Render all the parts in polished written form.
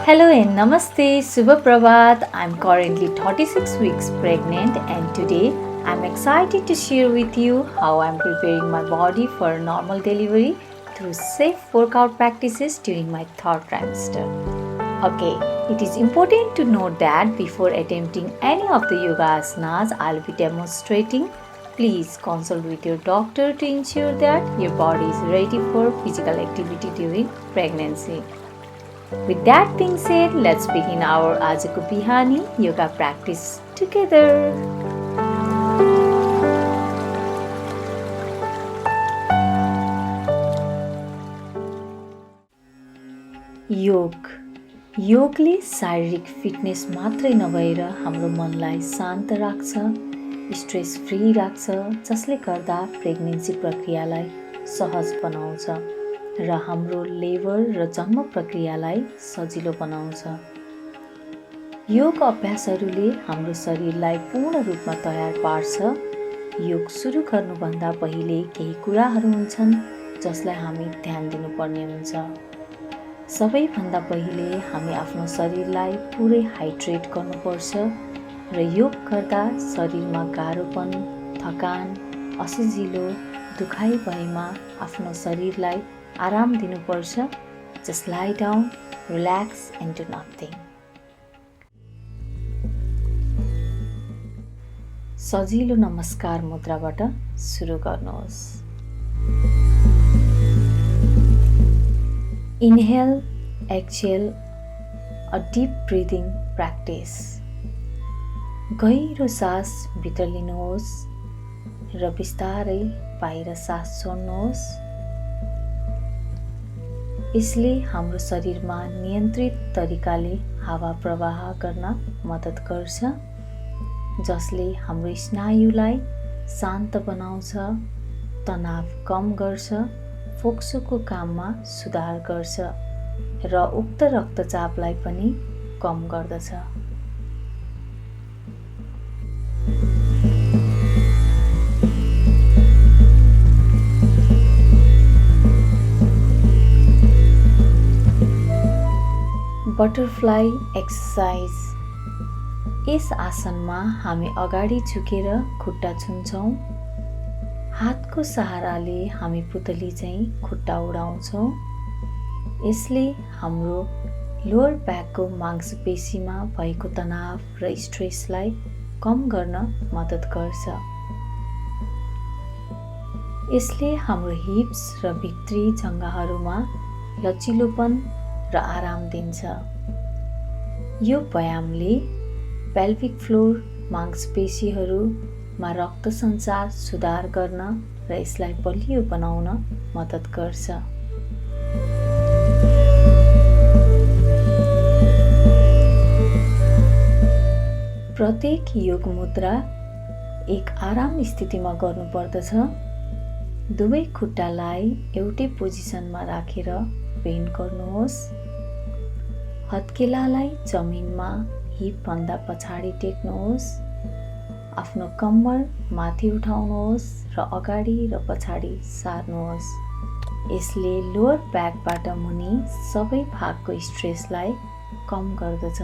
Hello and namaste, Subha Prabhat. I'm currently 36 weeks pregnant and today I'm excited to share with you how I'm preparing my body for a normal delivery through safe workout practices during my third trimester. Okay, it is important to note that before attempting any of the yoga asanas I'll be demonstrating, please consult with your doctor to ensure that your body is ready for physical activity during pregnancy. With that being said, let's begin our Ajako Bihani yoga practice together. योगले शारीरिक fitness मात्रै नभएर हाम्रो मनलाई शान्त राख्छ, stress free राख्छ, जसले गर्दा प्रेग्नेन्सी प्रक्रियालाई सहज बनाउँछ र हाम्रो लेबर र जन्म प्रक्रियालाई सजिलो बनाउँछ। योग अभ्यासहरूले हाम्रो शरीरलाई पूर्ण रूपमा तयार पार्छ। योग सुरु गर्नुभन्दा पहिले केही कुराहरू हुन्छन् जसलाई हामी ध्यान दिनुपर्ने हुन्छ। सबैभन्दा पहिले हामी आफ्नो शरीरलाई पुरै हाइड्रेट गर्नुपर्छ र योग गर्दा शरीरमा गाह्रोपन, थकान, असजिलो, दुखाइ भएमा आफ्नो शरीरलाई आराम दिनुपर्छ। Just lie down, relax and do nothing. सजिलो नमस्कार मुद्राबाट सुरु गर्नुहोस्। Inhale, exhale, a deep breathing practice. गहिरो सास भित्र लिनुहोस् र बिस्तारै बाहिर सास छोड्नुहोस्। यसले हाम्रो शरीरमा नियन्त्रित तरिकाले हावा प्रवाह गर्न मद्दत गर्छ, जसले हाम्रो स्नायुलाई शान्त बनाउँछ, तनाव कम गर्छ, फोक्सोको काममा सुधार गर्छ र उक्त रक्तचापलाई पनि कम गर्दछ। Butterfly exercise. यस आसनमा हामी अगाडि झुकेर खुट्टा छुन्छौँ। हातको सहाराले हामी पुतली चाहिँ खुट्टा उडाउँछौँ। यसले हाम्रो लोअर ब्याकको मांसपेशीमा भएको तनाव र स्ट्रेसलाई कम गर्न मद्दत गर्छ। यसले हाम्रो हिप्स र भित्री जङ्घाहरूमा लचिलोपन र आराम दिन्छ। यो व्यायामले पेल्भिक फ्लोर मांसपेशीहरूमा रक्त सञ्चार सुधार गर्न र यसलाई बलियो बनाउन मद्दत गर्छ। प्रत्येक योग मुद्रा एक आराम स्थितिमा गर्नुपर्दछ। दुवै खुट्टालाई एउटै पोजिसनमा राखेर बेन्ड गर्नुहोस्। हत्केलालाई जमिनमा हिपभन्दा पछाडि टेक्नुहोस्। आफ्नो कम्मर माथि उठाउनुहोस् र अगाडि र पछाडि सार्नुहोस्। यसले लोअर ब्याकबाट मुनि सबै भागको स्ट्रेसलाई कम गर्दछ।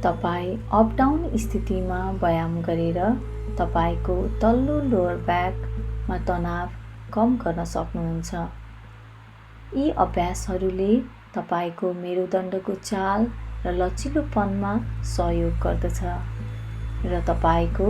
तपाईं अप डाउन स्थितिमा व्यायाम गरेर तपाईको तल्लो लोअर ब्याकमा तनाव कम गर्न सक्नुहुन्छ। यी अभ्यासहरूले तपाईको मेरुदण्डको चाल र लचिलोपनमा सहयोग गर्दछ र तपाईको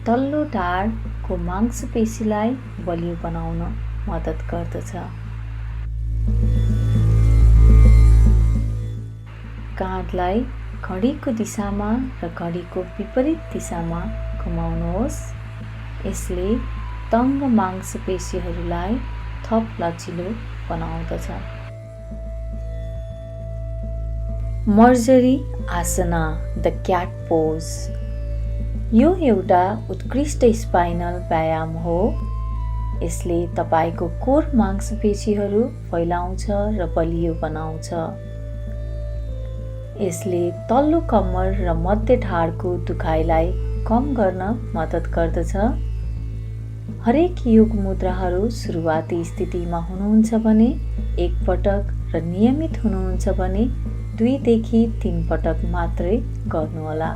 तल्लो ढाडको मांसपेशीलाई बलियो बनाउन मद्दत गर्दछ। काँधलाई घडीको दिशामा र घडीको विपरीत दिशामा घुमाउनुहोस्। यसले तङ्ग मांसपेशीहरूलाई थप लचिलो बनाउँदछ। मर्जरी आसना, द क्याट पोज। यो एउटा उत्कृष्ट स्पाइनल व्यायाम हो। यसले तपाईको कोर मांसपेशीहरू फैलाउँछ र बलियो बनाउँछ। यसले तल्लो कम्मर र मध्य ढाडको दुखाइलाई कम गर्न मद्दत गर्दछ। हरेक योग मुद्राहरू सुरुवाती स्थितिमा हुनुहुन्छ भने एक पटक र नियमित हुनुहुन्छ भने 2 देखि 3 पटक मात्रै गर्नुहोला।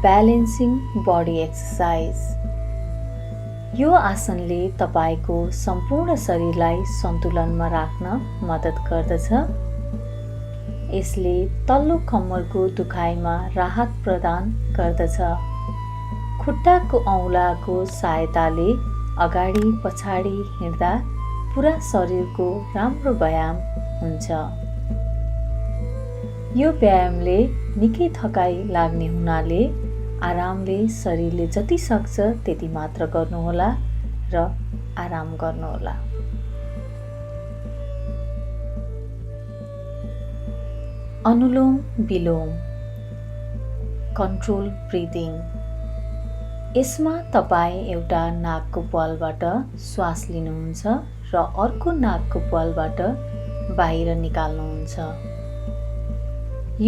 Balancing body exercise. यो आसनले तपाईको सम्पूर्ण शरीरलाई सन्तुलनमा राख्न मद्दत गर्दछ। यसले तल्लो कम्मरको दुखाइमा राहत प्रदान गर्दछ। खुट्टाको औँलाको सहायताले अगाडि पछाडि हिँड्दा पुरा शरीरको राम्रो व्यायाम हुन्छ। यो व्यायामले निकै थकाइ लाग्ने हुनाले आरामले शरीरले जति सक्छ त्यति मात्र गर्नुहोला र आराम गर्नुहोला। अनुलोम विलोम कन्ट्रोल ब्रिदिङ। यसमा तपाईँ एउटा नाकको प्वालबाट श्वास लिनुहुन्छ र अर्को नाकको प्वालबाट बाहिर निकाल्नुहुन्छ।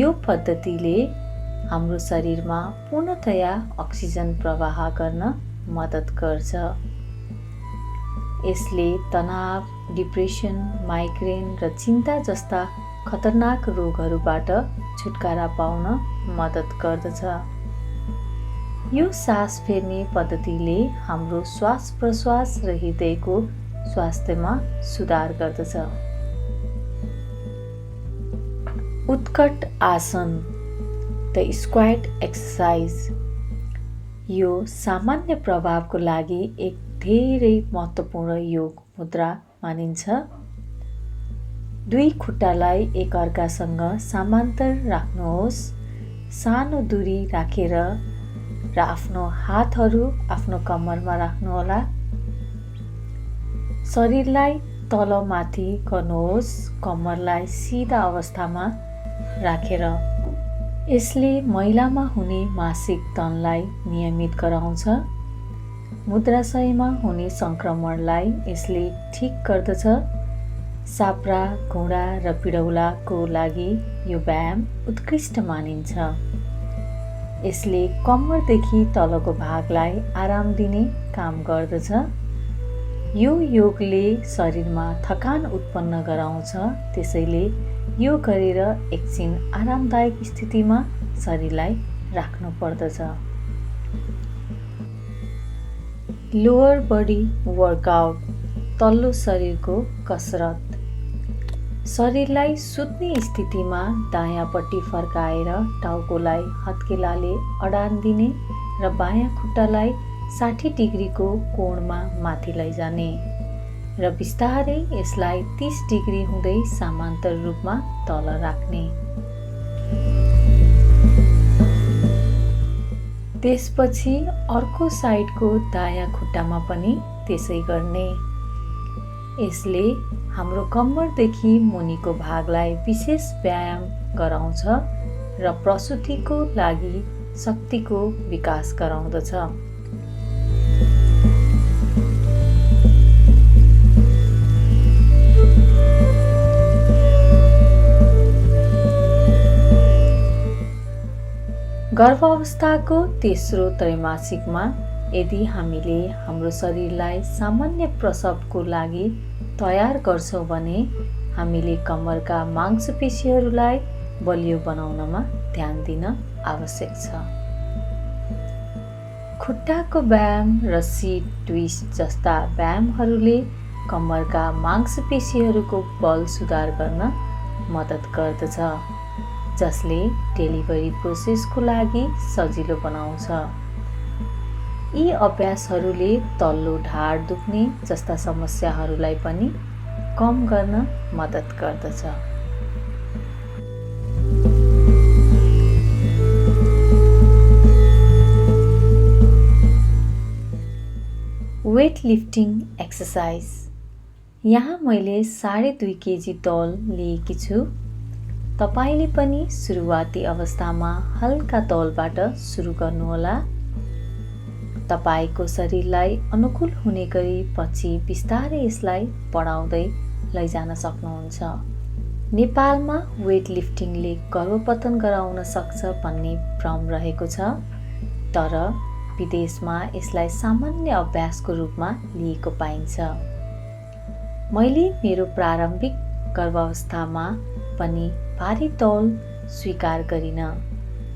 यो पद्धतिले हाम्रो शरीरमा पूर्णतया अक्सिजन प्रवाह गर्न मद्दत गर्छ। यसले तनाव, डिप्रेसन, माइग्रेन र चिन्ता जस्ता खतरनाक रोगहरूबाट छुटकारा पाउन मद्दत गर्दछ। यो सास फेर्ने पद्धतिले हाम्रो श्वास प्रश्वास र हृदयको स्वास्थ्यमा सुधार गर्दछ। उत्कट आसन द स्क्वाट एक्सर्साइज। यो सामान्य प्रभावको लागि एक धेरै महत्त्वपूर्ण योग मुद्रा मानिन्छ। 2 खुट्टालाई एकअर्कासँग समान्तर राख्नुहोस्। सानो दूरी राखेर र आफ्नो हातहरू आफ्नो कम्मरमा राख्नुहोला। शरीरलाई तलमाथि गर्नुहोस्, कम्मरलाई सिधा अवस्थामा राखेर। यसले महिलामा हुने मासिक तनलाई नियमित गराउँछ। मूत्राशयमा हुने सङ्क्रमणलाई यसले ठिक गर्दछ। साप्रा, घुँडा र पिडौलाको लागि यो व्यायाम उत्कृष्ट मानिन्छ। यसले कम्मरदेखि तलको भागलाई आराम दिने काम गर्दछ। यो योगले शरीरमा थकान उत्पन्न गराउँछ, त्यसैले यो गरेर एकछिन आरामदायक स्थितिमा शरीरलाई राख्नु पर्दछ। लोअर बडी वर्कआउट तल्लो शरीरको कसरत। शरीरलाई सुत्ने स्थितिमा दायाँपट्टि फर्काएर टाउकोलाई हत्केलाले अडान दिने र बायाँ खुट्टालाई 60 डिग्रीको कोणमा माथि लैजाने र बिस्तारै यसलाई 30 डिग्री हुँदै समान्तर रूपमा तल राख्ने। त्यसपछि अर्को साइडको दायाँ खुट्टामा पनि त्यसै गर्ने। यसले हाम्रो कम्मरदेखि मुनिको भागलाई विशेष व्यायाम गराउँछ र प्रसुतिको लागि शक्तिको विकास गराउँदछ। गर्भावस्थाको तेस्रो त्रैमासिकमा यदि हामीले हाम्रो शरीरलाई सामान्य प्रसवको लागि तयार गर्छौँ भने हामीले कम्मरका मांसपेशीहरूलाई बलियो बनाउनमा ध्यान दिन आवश्यक छ। खुट्टाको व्यायाम र सीट ट्विस्ट जस्ता व्यायामहरूले कम्मरका मांसपेशीहरूको बल सुधार गर्न मद्दत गर्दछ, जसले डेलिभरी प्रोसेसको लागि सजिलो बनाउँछ। यी अभ्यासहरूले तल्लो ढाड दुख्ने जस्ता समस्याहरूलाई पनि कम गर्न मद्दत गर्दछ। Weight lifting exercise. यहाँ मैले 2.5 केजी तौल लिएकी छु। तपाईले पनि सुरुवाती अवस्थामा हल्का तौलबाट सुरु गर्नुहोला। तपाईको शरीरलाई अनुकूल हुने गरी पछि बिस्तारै यसलाई बढाउँदै लैजान सक्नुहुन्छ। नेपालमा वेट लिफ्टिङले गर्भपतन गराउन सक्छ भन्ने भ्रम रहेको छ, तर विदेशमा यसलाई सामान्य अभ्यासको रूपमा लिएको पाइन्छ। मैले मेरो प्रारम्भिक गर्भावस्थामा पनि भारी तौल स्वीकार गरिन,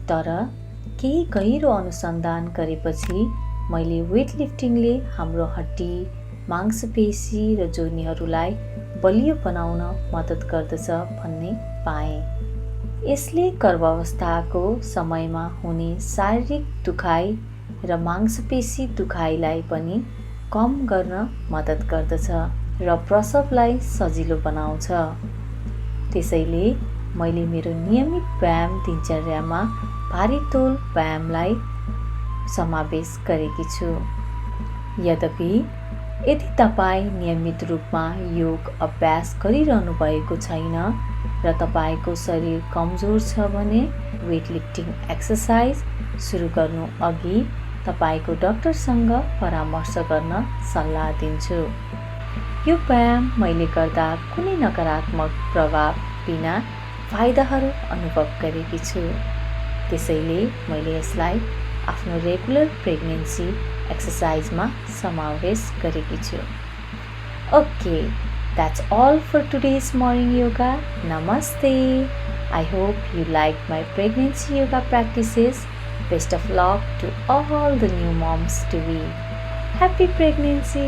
तर केही गहिरो अनुसन्धान गरेपछि मैले वेट लिफ्टिङले हाम्रो हड्डी, मांसपेशी र जोर्नीहरूलाई बलियो बनाउन मद्दत गर्दछ भन्ने पाएँ। यसले गर्भावस्थाको समयमा हुने शारीरिक दुखाइ र मांसपेशी दुखाइलाई पनि कम गर्न मद्दत गर्दछ र प्रसवलाई सजिलो बनाउँछ। त्यसैले मैले मेरो नियमित व्यायाम दिनचर्यामा भारी तौल व्यायामलाई समावेश गरेकी छु। यद्यपि यदि तपाईँ नियमित रूपमा योग अभ्यास गरिरहनु भएको छैन र तपाईँको शरीर कमजोर छ भने वेट लिफ्टिङ एक्सर्साइज सुरु गर्नु अघि तपाईँको डाक्टरसँग परामर्श गर्न सल्लाह दिन्छु। यो व्यायाम मैले गर्दा कुनै नकारात्मक प्रभाव बिना फाइदाहरू अनुभव गरेकी छु। त्यसैले मैले यसलाई आफ्नो रेगुलर प्रेग्नेन्सी एक्सर्साइजमा समावेश गरेकी छु। Okay, that's all for today's morning yoga. Namaste. I hope you liked my pregnancy yoga practices. Best of luck to all the new moms to be. Happy pregnancy.